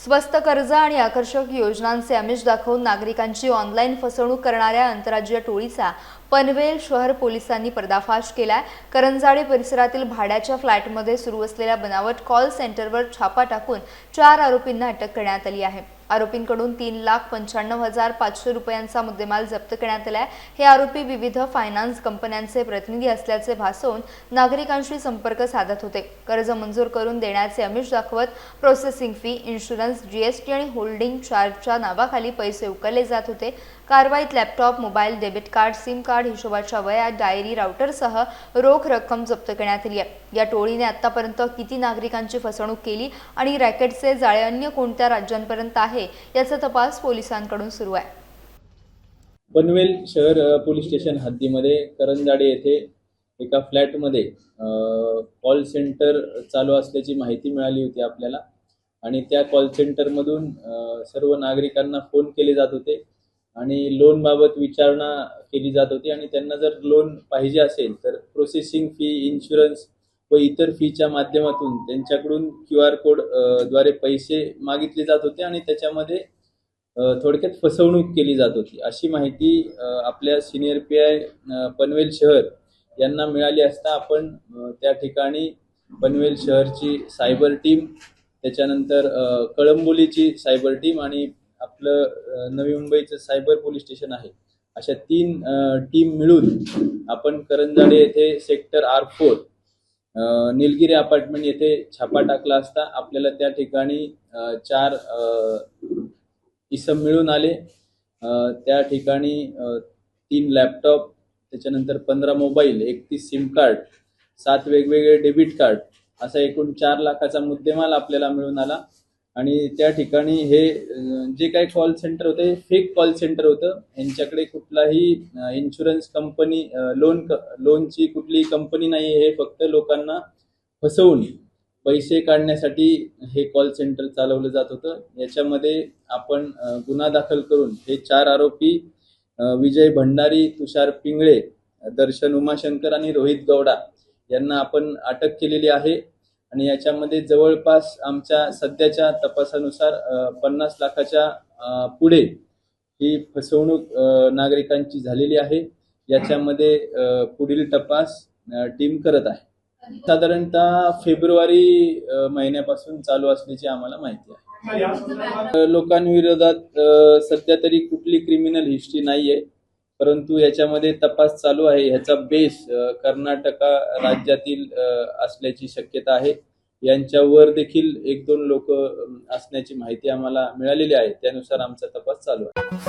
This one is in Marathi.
स्वस्त कर्ज आणि आकर्षक योजनांचे आमिष दाखवून नागरिकांची ऑनलाईन फसवणूक करणाऱ्या आंतरराज्यीय टोळीचा पनवेल शहर पोलिसांनी पर्दाफाश केलाय। करंजाडे परिसरातील भाड्याच्या फ्लॅटमध्ये सुरू असलेल्या बनावट कॉल सेंटरवर छापा टाकून 4 आरोपींना अटक करण्यात आली आहे। आरोपींकडून 3,95,500 रुपयांचा मुद्देमाल जप्त करण्यात आलाय। हे आरोपी विविध फायनान्स कंपन्यांचे प्रतिनिधी असल्याचे भासवून नागरिकांशी संपर्क साधत होते। कर्ज मंजूर करून देण्याचे आमिष दाखवत प्रोसेसिंग फी, इन्शुरन्स, जीएसटी आणि होल्डिंग चार्जच्या नावाखाली पैसे उकळले जात होते। कारवाईत laptop, mobile, debit card, SIM card, हिशोबाच्या वह्या, डायरी, राउटरसह रोख रक्कम जप्त करण्यात आली आहे। या टोळीने आतापर्यंत किती नागरिकांची फसवणूक केली आणि रॅकेटचे जाळे अन्य कोणत्या राज्यांपर्यंत आहे याचा तपास पोलिसांकडून सुरू आहे। पनवेल शहर पोलीस स्टेशन हद्दीमध्ये करंजाडे येथे एका फ्लॅटमध्ये कॉल सेंटर चालू असल्याची माहिती मिळाली होती आपल्याला आणि त्या कॉल सेंटरमधून सर्व नागरिकांना फोन केले जात होते आणि लोन बाबत विचारणा केली जात होती आणि त्यांना जर लोन पाहिजे असेल तर प्रोसेसिंग फी, इन्शुरन्स व इतर फीच्या माध्यमातून त्यांच्याकडून QR कोड द्वारे पैसे मागितले जात होते आणि त्याच्यामध्ये थोडक्यात फसवणूक केली जात होती अशी माहिती आपल्या सिनियर PI पनवेल शहर यांना मिळाली असता आपण त्या ठिकाणी पनवेल शहरची सायबर टीम, त्याच्यानंतर कळंबोलीची सायबर टीम आणि आपलं नवी मुंबईचं सायबर पोलीस स्टेशन आहे, अशा 3 टीम मिळून आपण करंजाडे येथे सेक्टर R4 निलगिरी अपार्टमेंट येथे छापा टाकला असता आपल्याला त्या ठिकाणी 4 इसम मिळून आले। त्या ठिकाणी 3 लॅपटॉप, त्याच्यानंतर 15 मोबाईल, 31 सिम कार्ड, 7 वेगवेगळे डेबिट कार्ड, असा एकूण 4 लाखाचा मुद्देमाल आपल्याला मिळून आला। आणि त्या ठिकाणी हे जे काही कॉल सेंटर होतं हे फेक कॉल सेंटर होतं। यांच्याकडे कुठलाही इन्शुरन्स कंपनी, लोनची कुठलीही कंपनी नाही, हे फक्त लोकांना फसवून पैसे काढण्यासाठी हे कॉल सेंटर चालवलं जात होतं। याच्यामध्ये आपण गुन्हा दाखल करून हे 4 आरोपी विजय भंडारी, तुषार पिंगळे, दर्शन उमाशंकर आणि रोहित गौडा यांना आपण अटक केलेली आहे आणि याच्यामध्ये जवळपास आमच्या सध्याच्या तपासानुसार 50 लाखाच्या पुढे ही फसवणूक नागरिकांची झालेली आहे। याच्यामध्ये पुढील तपास टीम करत आहे। साधारणतः फेब्रुवारी महिन्यापासून चालू असल्याची आम्हाला माहिती आहे। लोकांविरोधात सध्या तरी कुठली क्रिमिनल हिस्ट्री नाहीये, परंतु याच्यामध्ये तपास चालू आहे। ह्याचा बेस कर्नाटक राज्यातील असल्याची शक्यता आहे। यांच्यावर देखील 1-2 लोक असण्याची माहिती आम्हाला मिळालेली आहे, त्यानुसार आमचा तपास चालू आहे।